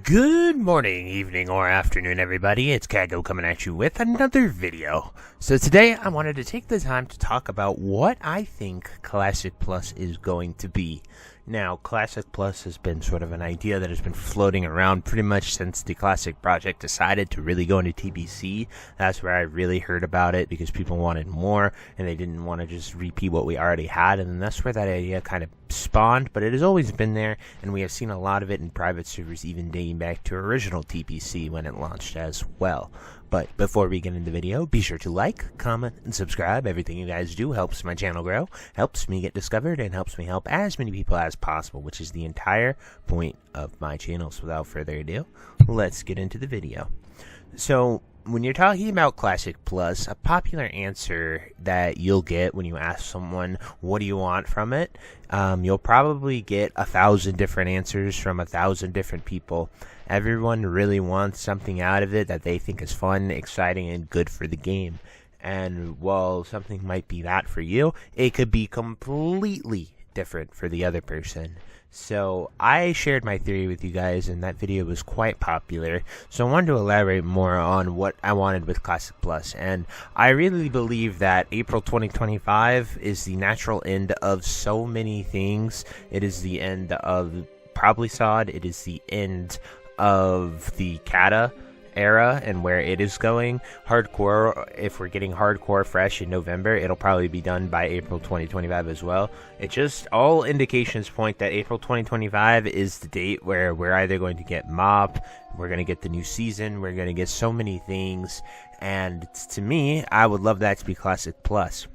Good morning, evening, or afternoon, everybody. It's Kaghoe coming at you with another video. So today I wanted to take the time to talk about what I think Classic Plus is going to be. Now, Classic Plus has been sort of an idea that has been floating around pretty much since the Classic Project decided to really go into TBC. That's where I really heard about it because people wanted more and they didn't want to just repeat what we already had, and then that's where that idea kind of spawned. But it has always been there, and we have seen a lot of it in private servers even dating back to original TBC when it launched as well. But before we get into the video, be sure to like, comment, and subscribe. Everything you guys do helps my channel grow, helps me get discovered, and helps me help as many people as possible, which is the entire point of my channel. So without further ado, let's get into the video. So when you're talking about Classic Plus, a popular answer that you'll get when you ask someone, what do you want from it? You'll probably get 1,000 different answers from 1,000 different people. Everyone really wants something out of it that they think is fun, exciting, and good for the game. And while something might be that for you, it could be completely different for the other person. So I shared my theory with you guys, and that video was quite popular. So I wanted to elaborate more on what I wanted with Classic Plus. And I really believe that April 2025 is the natural end of so many things. It is the end of probably SOD. It is the end of the Kata era and where it is going. Hardcore, if we're getting hardcore fresh in November, it'll probably be done by April 2025 as well. It just, all indications point that April 2025 is the date where we're either going to get MOP, we're going to get the new season, we're going to get so many things, and to me, I would love that to be Classic Plus.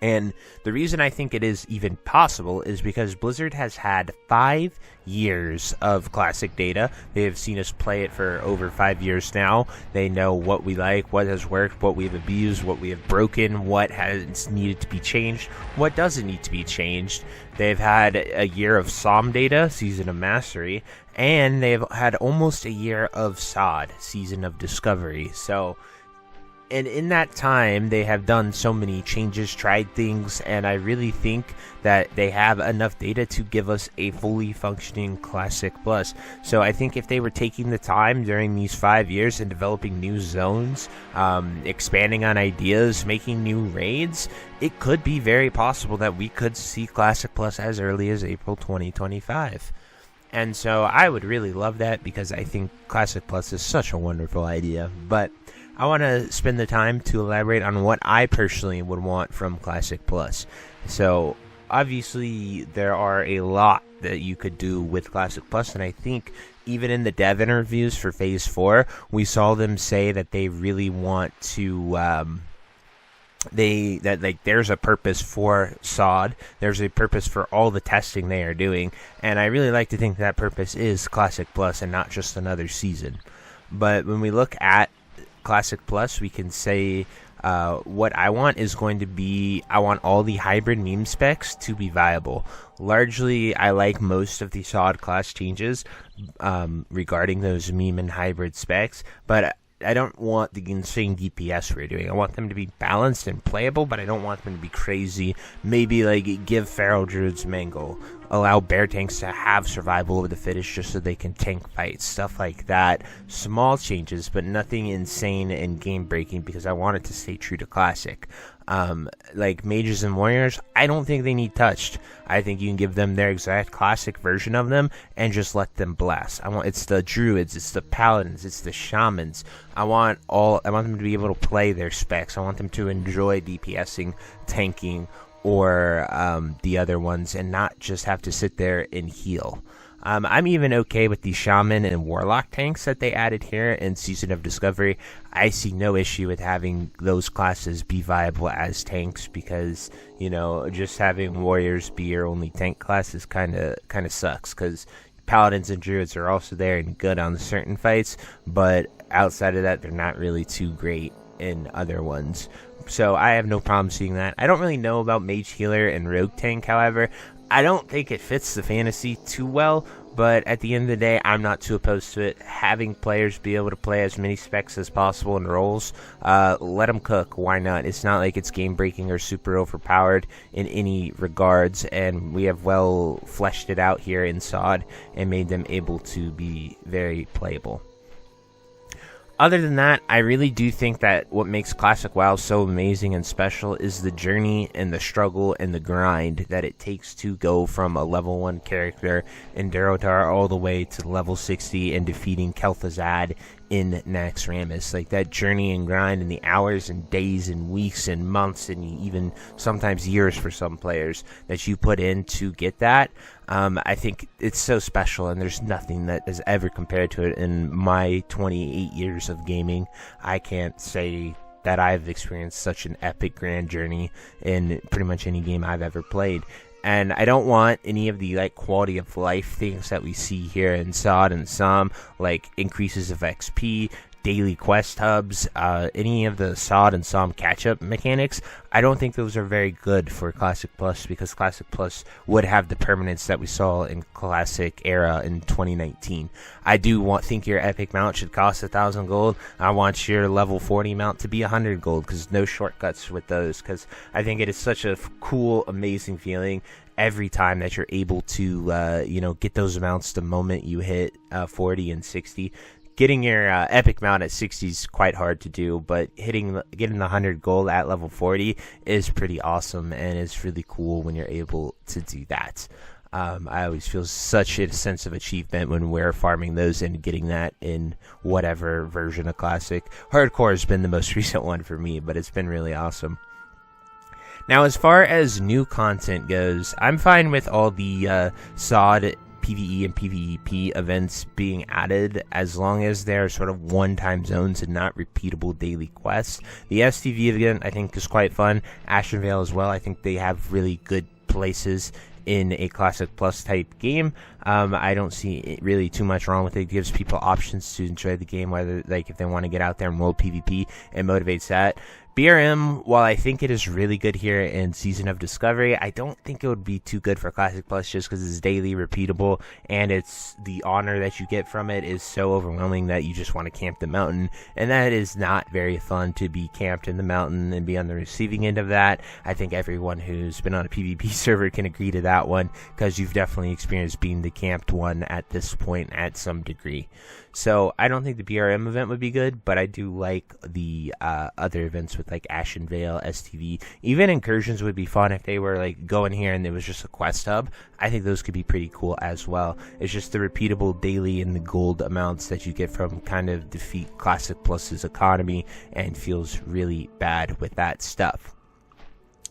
And the reason I think it is even possible is because Blizzard has had 5 years of classic data. They have seen us play it for over 5 years now. They know what we like, what has worked, what we've abused, what we have broken, what has needed to be changed, what doesn't need to be changed. They've had a year of SOM data, Season of Mastery, and they've had almost a year of SOD, Season of Discovery. And in that time, they have done so many changes, tried things, and I really think that they have enough data to give us a fully functioning Classic Plus. So I think if they were taking the time during these 5 years and developing new zones, expanding on ideas, making new raids, it could be very possible that we could see Classic Plus as early as April 2025. And so I would really love that because I think Classic Plus is such a wonderful idea. But I want to spend the time to elaborate on what I personally would want from Classic Plus. So, obviously, there are a lot that you could do with Classic Plus, and I think even in the dev interviews for Phase 4, we saw them say that they really want to, there's a purpose for SOD, there's a purpose for all the testing they are doing, and I really like to think that purpose is Classic Plus and not just another season. But when we look at Classic Plus, we can say what I want is going to be, I want all the hybrid meme specs to be viable. Largely, I like most of the SOD class changes regarding those meme and hybrid specs, but I don't want the insane DPS we're doing. I want them to be balanced and playable, but I don't want them to be crazy. Maybe like give Feral Druids Mangle, allow bear tanks to have survival of the fittest just so they can tank fights, stuff like that. Small changes, but nothing insane and game breaking because I want it to stay true to Classic. Like mages and warriors, I don't think they need touched. I think you can give them their exact classic version of them and just let them blast. It's the druids, it's the paladins, it's the shamans. I want them to be able to play their specs. I want them to enjoy DPSing, tanking, or the other ones, and not just have to sit there and heal. I'm even okay with the Shaman and Warlock tanks that they added here in Season of Discovery. I see no issue with having those classes be viable as tanks because, you know, just having Warriors be your only tank class is kind of sucks because Paladins and Druids are also there and good on certain fights, but outside of that, they're not really too great in other ones. So I have no problem seeing that. I don't really know about Mage Healer and Rogue Tank, however. I don't think it fits the fantasy too well, but at the end of the day, I'm not too opposed to it. Having players be able to play as many specs as possible in roles, let them cook. Why not? It's not like it's game breaking or super overpowered in any regards, and we have well fleshed it out here in SOD and made them able to be very playable. Other than that, I really do think that what makes Classic WoW so amazing and special is the journey and the struggle and the grind that it takes to go from a level 1 character in Durotar all the way to level 60 and defeating Kel'Thuzad in Naxxramas. Like, that journey and grind and the hours and days and weeks and months and even sometimes years for some players that you put in to get that, I think it's so special, and there's nothing that is ever compared to it. In my 28 years of gaming, I can't say that I've experienced such an epic grand journey in pretty much any game I've ever played. And I don't want any of the quality of life things that we see here in SOD and SOM, like increases of XP, daily quest hubs, any of the SOD and SOM catch-up mechanics. I don't think those are very good for Classic Plus, because Classic Plus would have the permanence that we saw in Classic Era in 2019. I do think your epic mount should cost 1,000 gold. I want your level 40 mount to be 100 gold, because no shortcuts with those, because I think it is such a cool, amazing feeling every time that you're able to get those amounts the moment you hit 40 and 60. Getting your epic mount at 60 is quite hard to do, but getting the 100 gold at level 40 is pretty awesome, and it's really cool when you're able to do that. I always feel such a sense of achievement when we're farming those and getting that in whatever version of Classic. Hardcore has been the most recent one for me, but it's been really awesome. Now, as far as new content goes, I'm fine with all the SOD PvE and PvP events being added, as long as they're sort of one-time zones and not repeatable daily quests. The STV event, I think, is quite fun. Ashen Vale as well. I think they have really good places in a Classic Plus type game. I don't see really too much wrong with it. It gives people options to enjoy the game, whether if they want to get out there and roll PvP, it motivates that. BRM, while I think it is really good here in Season of Discovery, I don't think it would be too good for Classic Plus, just because it's daily repeatable, and it's the honor that you get from it is so overwhelming that you just want to camp the mountain, and that is not very fun to be camped in the mountain and be on the receiving end of that. I think everyone who's been on a PvP server can agree to that one, because you've definitely experienced being the camped one at this point at some degree. So I don't think the BRM event would be good, but I do like the other events with Ashen Vale, STV. Even incursions would be fun if they were going here and there was just a quest hub. I think those could be pretty cool as well. It's just the repeatable daily and the gold amounts that you get from kind of defeat Classic Plus's economy, and feels really bad with that stuff.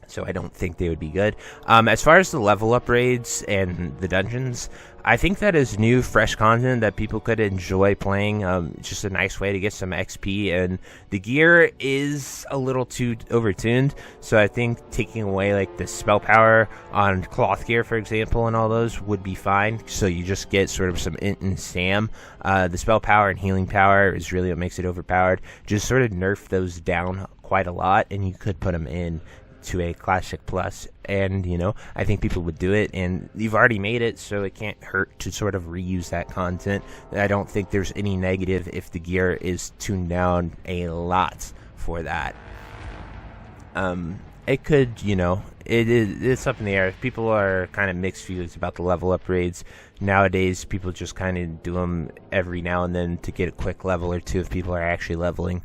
So I don't think they would be good. As far as the level up raids and the dungeons, I think that is new, fresh content that people could enjoy playing. Just a nice way to get some XP, and the gear is a little too overtuned. So I think taking away the spell power on cloth gear, for example, and all those would be fine. So you just get sort of some int and stam. The spell power and healing power is really what makes it overpowered. Just sort of nerf those down quite a lot, and you could put them in to a Classic Plus, and I think people would do it, and you've already made it, so it can't hurt to sort of reuse that content. I don't think there's any negative if the gear is tuned down a lot for that. It could, it's up in the air. People are kind of mixed views about the level upgrades. Nowadays, people just kind of do them every now and then to get a quick level or two if people are actually leveling.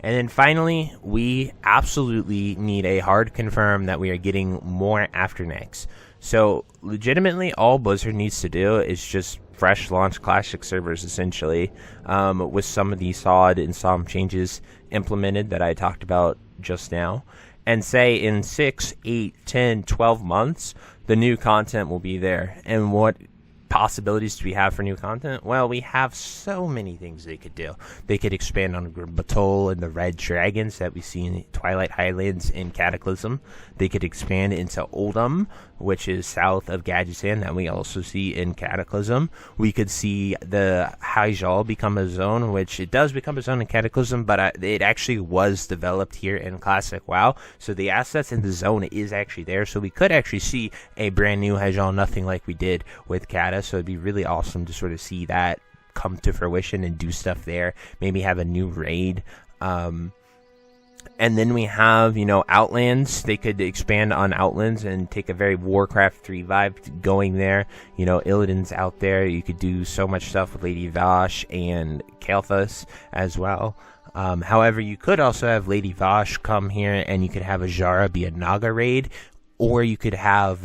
And then finally, we absolutely need a hard confirm that we are getting more Afternex. So legitimately, all Blizzard needs to do is just fresh launch Classic servers, essentially, with some of the SOD and SOM changes implemented that I talked about just now, and say in 6, 8, 10, 12 months, the new content will be there. And what possibilities do we have for new content? Well, we have so many things they could do. They could expand on Batol and the Red Dragons that we see in Twilight Highlands in Cataclysm. They could expand into Oldham, which is south of Gadgetzan, that we also see in Cataclysm. We could see the Hyjal become a zone, which it does become a zone in Cataclysm, but it actually was developed here in Classic WoW, so the assets in the zone is actually there, so we could actually see a brand new Hyjal, nothing like we did with Cata. beta, so it'd be really awesome to sort of see that come to fruition and do stuff there. Maybe have a new raid. And then we have, Outlands. They could expand on Outlands and take a very Warcraft 3 vibe going there. Illidan's out there. You could do so much stuff with Lady Vosh and Kael'thas as well. However, you could also have Lady Vosh come here, and you could have a Jara be a Naga raid, or you could have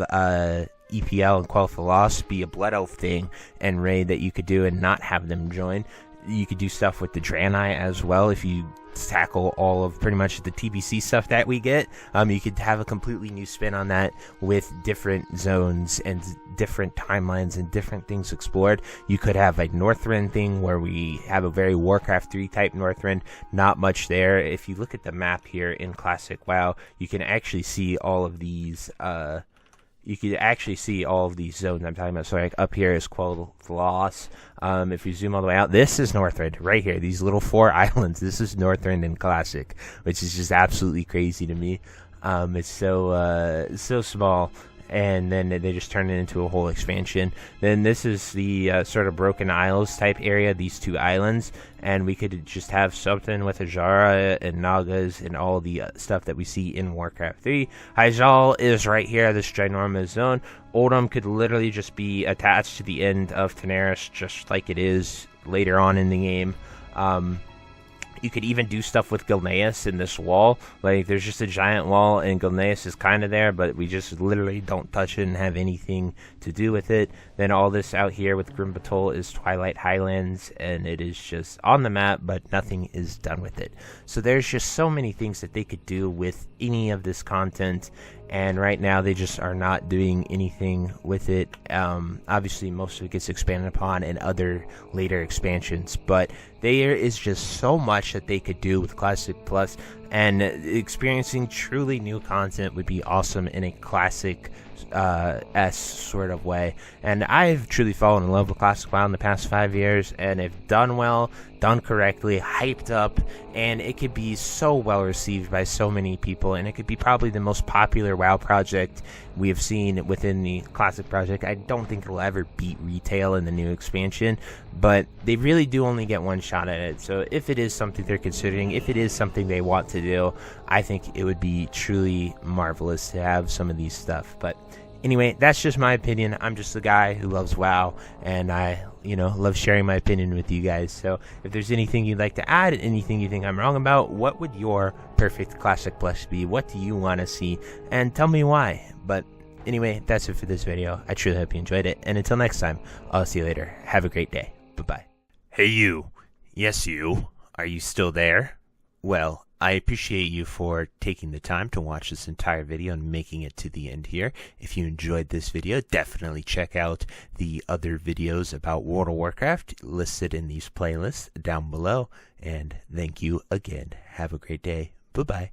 EPL and Quell for Loss be a Blood Elf thing and raid that you could do and not have them join. You could do stuff with the Draenei as well if you tackle all of pretty much the TBC stuff that we get. You could have a completely new spin on that with different zones and different timelines and different things explored. You could have a Northrend thing where we have a very Warcraft 3 type Northrend. Not much there. If you look at the map here in Classic WoW, you can actually see all of these zones I'm talking about. So like up here is Quell Loss. If you zoom all the way out, this is Northrend right here. These little 4 islands. This is Northrend in Classic, which is just absolutely crazy to me. It's so small. And then they just turn it into a whole expansion. Then this is the sort of Broken Isles type area, these 2 islands. And we could just have something with Ajara and Nagas and all the stuff that we see in Warcraft 3. Hyjal is right here, this ginormous zone. Oldham could literally just be attached to the end of Daenerys, just like it is later on in the game. You could even do stuff with Gilneas in this wall. Like, there's just a giant wall, and Gilneas is kind of there, but we just literally don't touch it and have anything to do with it. Then all this out here with Grim Batol is Twilight Highlands, and it is just on the map, but nothing is done with it. So there's just so many things that they could do with any of this content, and right now they just are not doing anything with it. Obviously, most of it gets expanded upon in other later expansions, but there is just so much that they could do with Classic Plus, and experiencing truly new content would be awesome in a Classic S sort of way. And I've truly fallen in love with Classic WoW in the past 5 years, and if done well, done correctly, hyped up, and it could be so well received by so many people, and it could be probably the most popular WoW project we have seen within the Classic project. I don't think it'll ever beat retail in the new expansion, but they really do only get one shot at it. So if it is something they're considering, if it is something they want to do, I think it would be truly marvelous to have some of these stuff. But anyway, that's just my opinion. I'm just a guy who loves WoW, and I, love sharing my opinion with you guys. So if there's anything you'd like to add, anything you think I'm wrong about, what would your perfect Classic Plus be? What do you want to see? And tell me why. But anyway, that's it for this video. I truly hope you enjoyed it. And until next time, I'll see you later. Have a great day. Bye-bye. Hey, you. Yes, you. Are you still there? Well, I appreciate you for taking the time to watch this entire video and making it to the end here. If you enjoyed this video, definitely check out the other videos about World of Warcraft listed in these playlists down below. And thank you again. Have a great day. Bye-bye.